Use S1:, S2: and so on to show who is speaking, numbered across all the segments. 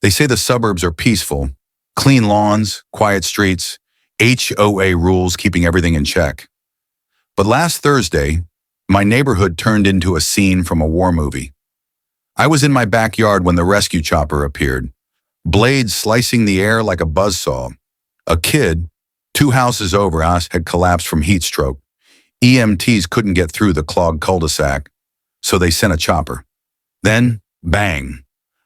S1: They say the suburbs are peaceful, clean lawns, quiet streets, HOA rules keeping everything in check. But last Thursday, my neighborhood turned into a scene from a war movie. I was in my backyard when the rescue chopper appeared, blades slicing the air like a buzzsaw. A kid, 2 houses over us, had collapsed from heat stroke. EMTs couldn't get through the clogged cul-de-sac, so they sent a chopper. Then, bang!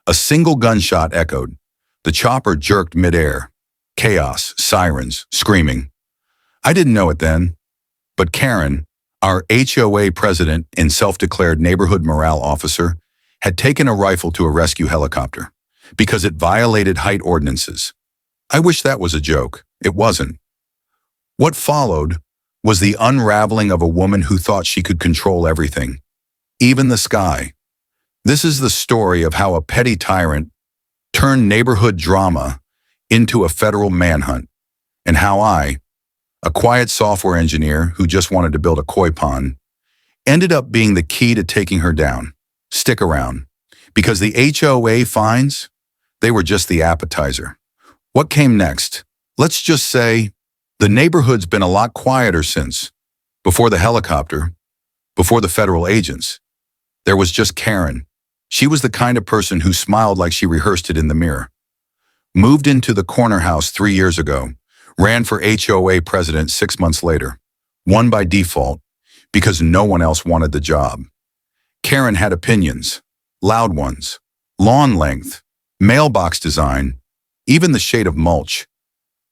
S1: A single gunshot echoed. The chopper jerked midair. Chaos, sirens, screaming. I didn't know it then, but Karen, our HOA president and self-declared neighborhood morale officer, had taken a rifle to a rescue helicopter because it violated height ordinances. I wish that was a joke. It wasn't. What followed was the unraveling of a woman who thought she could control everything, even the sky. This is the story of how a petty tyrant turned neighborhood drama into a federal manhunt, and how I, a quiet software engineer who just wanted to build a koi pond, ended up being the key to taking her down. Stick around, because the HOA fines, they were just the appetizer. What came next? Let's just say the neighborhood's been a lot quieter since. Before the helicopter, before the federal agents, there was just Karen. She was the kind of person who smiled like she rehearsed it in the mirror. Moved into the corner house 3 years ago, ran for HOA president 6 months later, won by default because no one else wanted the job. Karen had opinions, loud ones, lawn length, mailbox design, even the shade of mulch.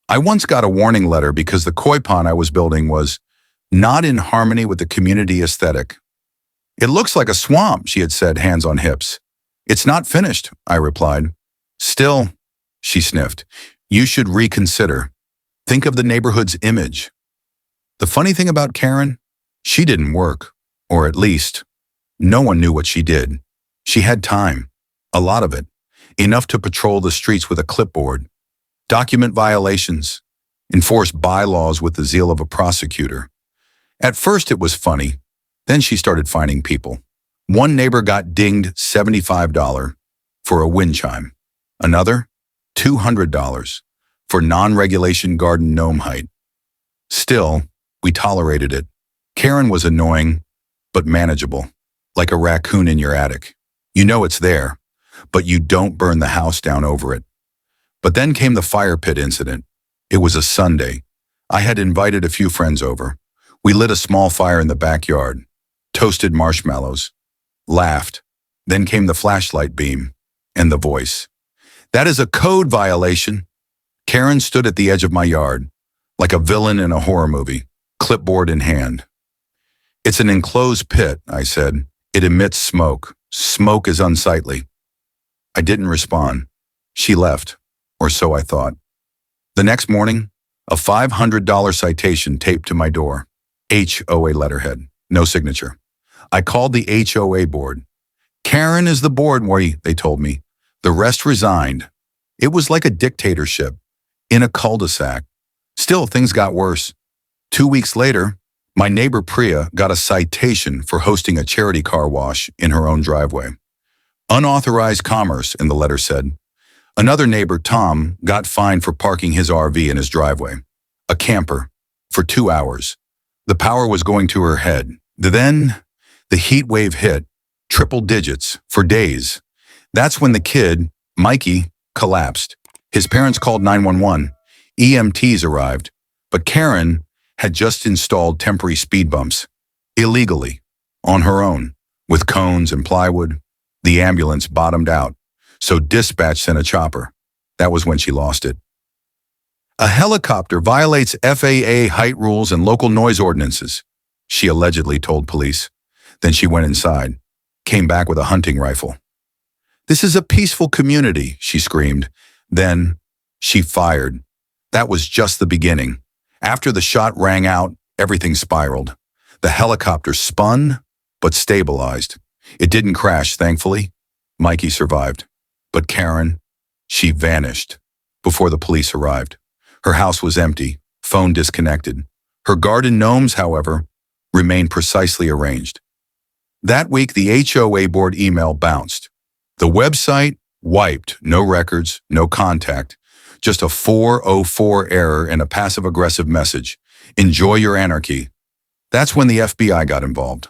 S1: I once got a warning letter because the koi pond I was building was not in harmony with the community aesthetic. It looks like a swamp, she had said, hands on hips. It's not finished, I replied. Still, she sniffed, you should reconsider. Think of the neighborhood's image. The funny thing about Karen, she didn't work, or at least, no one knew what she did. She had time, a lot of it, enough to patrol the streets with a clipboard, document violations, enforce bylaws with the zeal of a prosecutor. At first it was funny, then she started finding people. One neighbor got dinged $75 for a wind chime. Another, $200 for non-regulation garden gnome height. Still, we tolerated it. Karen was annoying, but manageable, like a raccoon in your attic. You know it's there, but you don't burn the house down over it. But then came the fire pit incident. It was a Sunday. I had invited a few friends over. We lit a small fire in the backyard, toasted marshmallows, laughed. Then came the flashlight beam and the voice. That is a code violation. Karen stood at the edge of my yard, like a villain in a horror movie, clipboard in hand. It's an enclosed pit, I said. It emits smoke. Smoke is unsightly. I didn't respond. She left, or so I thought. The next morning, a $500 citation taped to my door. HOA letterhead, no signature. I called the HOA board. Karen is the board warrior, they told me. The rest resigned. It was like a dictatorship, in a cul-de-sac. Still, things got worse. 2 weeks later, my neighbor Priya got a citation for hosting a charity car wash in her own driveway. Unauthorized commerce, in the letter said. Another neighbor, Tom, got fined for parking his RV in his driveway. A camper, for 2 hours. The power was going to her head. Then, the heat wave hit, triple digits, for days. That's when the kid, Mikey, collapsed. His parents called 911. EMTs arrived, but Karen had just installed temporary speed bumps, illegally, on her own, with cones and plywood. The ambulance bottomed out, so dispatch sent a chopper. That was when she lost it. A helicopter violates FAA height rules and local noise ordinances, she allegedly told police. Then she went inside, came back with a hunting rifle. This is a peaceful community, she screamed. Then she fired. That was just the beginning. After the shot rang out, everything spiraled. The helicopter spun, but stabilized. It didn't crash, thankfully. Mikey survived. But Karen, she vanished before the police arrived. Her house was empty, phone disconnected. Her garden gnomes, however, remained precisely arranged. That week, the HOA board email bounced. The website Wiped, no records, no contact, just a 404 error and a passive-aggressive message. Enjoy your anarchy. That's when the FBI got involved.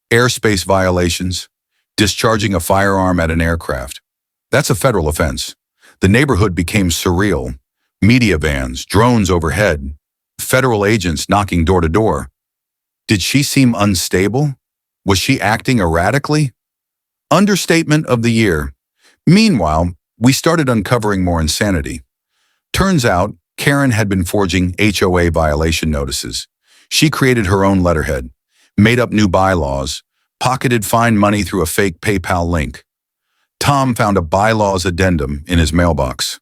S1: Airspace violations, discharging a firearm at an aircraft. That's a federal offense. The neighborhood became surreal. Media vans, drones overhead, federal agents knocking door to door. Did she seem unstable? Was she acting erratically? Understatement of the year. Meanwhile, we started uncovering more insanity. Turns out, Karen had been forging HOA violation notices. She created her own letterhead, made up new bylaws, pocketed fine money through a fake PayPal link. Tom found a bylaws addendum in his mailbox.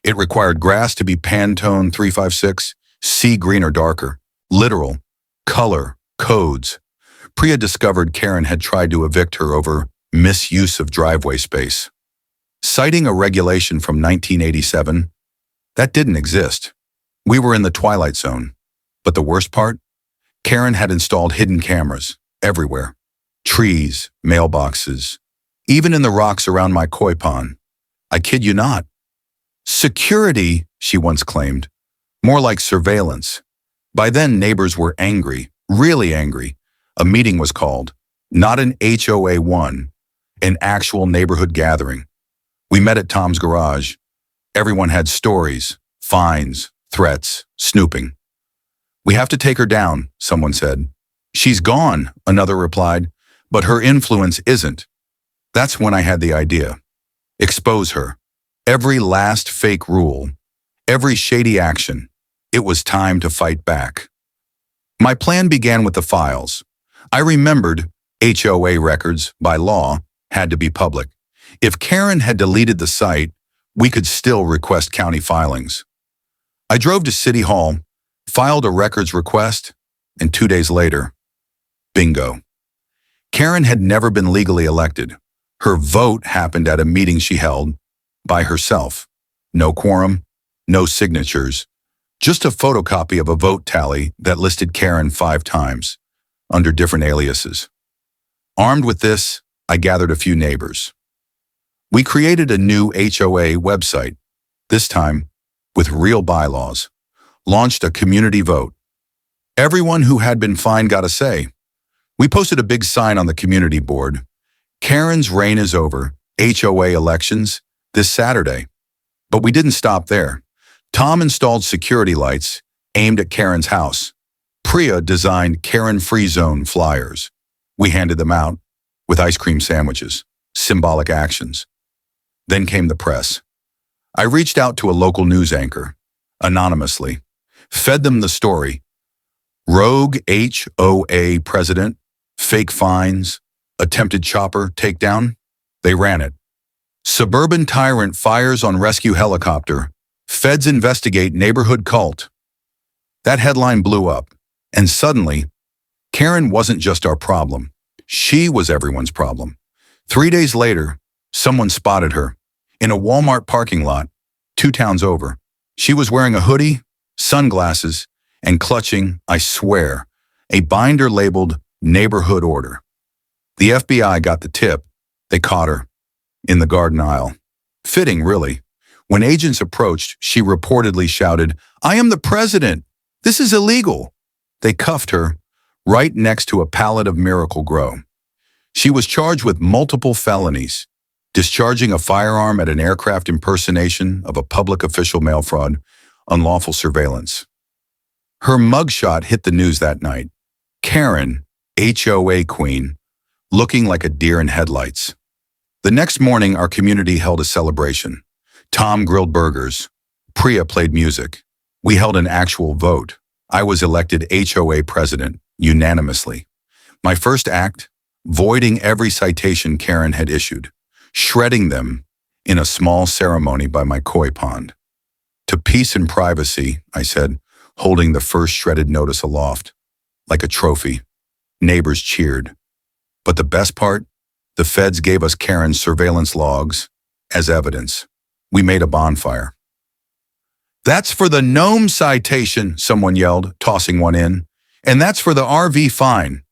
S1: It required grass to be Pantone 356, sea green or darker. Literal, color, codes. Priya discovered Karen had tried to evict her over misuse of driveway space. Citing a regulation from 1987, that didn't exist. We were in the twilight zone. But the worst part? Karen had installed hidden cameras everywhere. Trees, mailboxes, even in the rocks around my koi pond. I kid you not. Security, she once claimed. More like surveillance. By then, neighbors were angry, really angry. A meeting was called. Not an HOA one, an actual neighborhood gathering. We met at Tom's garage. Everyone had stories, fines, threats, snooping. We have to take her down, someone said. She's gone, another replied, but her influence isn't. That's when I had the idea. Expose her. Every last fake rule, every shady action. It was time to fight back. My plan began with the files. I remembered HOA records, by law, had to be public. If Karen had deleted the site, we could still request county filings. I drove to City Hall, filed a records request, and 2 days later, bingo. Karen had never been legally elected. Her vote happened at a meeting she held by herself. No quorum, no signatures, just a photocopy of a vote tally that listed Karen 5 times, under different aliases. Armed with this, I gathered a few neighbors. We created a new HOA website, this time with real bylaws, launched a community vote. Everyone who had been fined got a say. We posted a big sign on the community board. Karen's reign is over, HOA elections, this Saturday. But we didn't stop there. Tom installed security lights aimed at Karen's house. Priya designed Karen-free zone flyers. We handed them out with ice cream sandwiches, symbolic actions. Then came the press. I reached out to a local news anchor, anonymously, fed them the story. Rogue HOA president, fake fines, attempted chopper takedown. They ran it. Suburban tyrant fires on rescue helicopter. Feds investigate neighborhood cult. That headline blew up, and suddenly, Karen wasn't just our problem. She was everyone's problem. 3 days later, someone spotted her in a Walmart parking lot, 2 towns over. She was wearing a hoodie, sunglasses, and clutching, I swear, a binder labeled neighborhood order. The FBI got the tip. They caught her in the garden aisle. Fitting, really. When agents approached, she reportedly shouted, "I am the president. This is illegal." They cuffed her right next to a pallet of Miracle Grow. She was charged with multiple felonies, discharging a firearm at an aircraft, impersonation of a public official, mail fraud, unlawful surveillance. Her mugshot hit the news that night. Karen, HOA queen, looking like a deer in headlights. The next morning, our community held a celebration. Tom grilled burgers. Priya played music. We held an actual vote. I was elected HOA president, unanimously. My first act, voiding every citation Karen had issued, shredding them in a small ceremony by my koi pond. To peace and privacy, I said, holding the first shredded notice aloft, like a trophy. Neighbors cheered. But the best part? The feds gave us Karen's surveillance logs as evidence. We made a bonfire. "That's for the gnome citation," someone yelled, tossing one in. "And that's for the RV fine."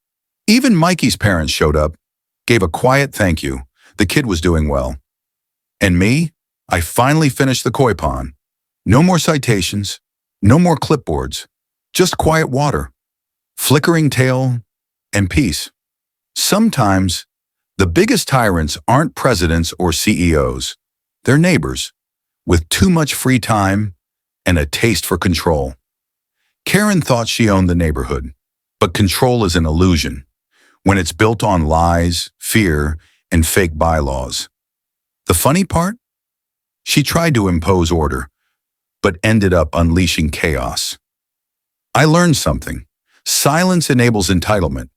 S1: Even Mikey's parents showed up, gave a quiet thank you. The kid was doing well. And me? I finally finished the koi pond. No more citations, no more clipboards, just quiet water, flickering tail, and peace. Sometimes, the biggest tyrants aren't presidents or CEOs. They're neighbors, with too much free time and a taste for control. Karen thought she owned the neighborhood, but control is an illusion when it's built on lies, fear, and fake bylaws. The funny part? She tried to impose order, but ended up unleashing chaos. I learned something. Silence enables entitlement,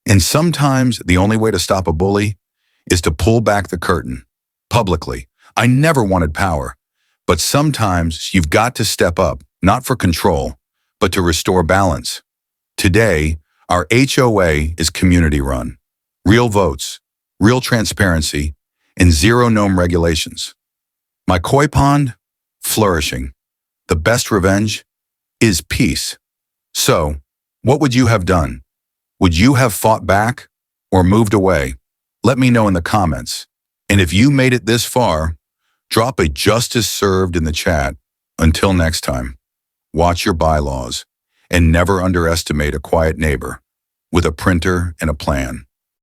S1: and sometimes the only way to stop a bully is to pull back the curtain, publicly. I never wanted power, but sometimes you've got to step up, not for control, but to restore balance. Today, our HOA is community-run. Real votes, real transparency, and zero gnome regulations. My koi pond? Flourishing. The best revenge is peace. So, what would you have done? Would you have fought back or moved away? Let me know in the comments. And if you made it this far, drop a justice served in the chat. Until next time, watch your bylaws and never underestimate a quiet neighbor with a printer and a plan.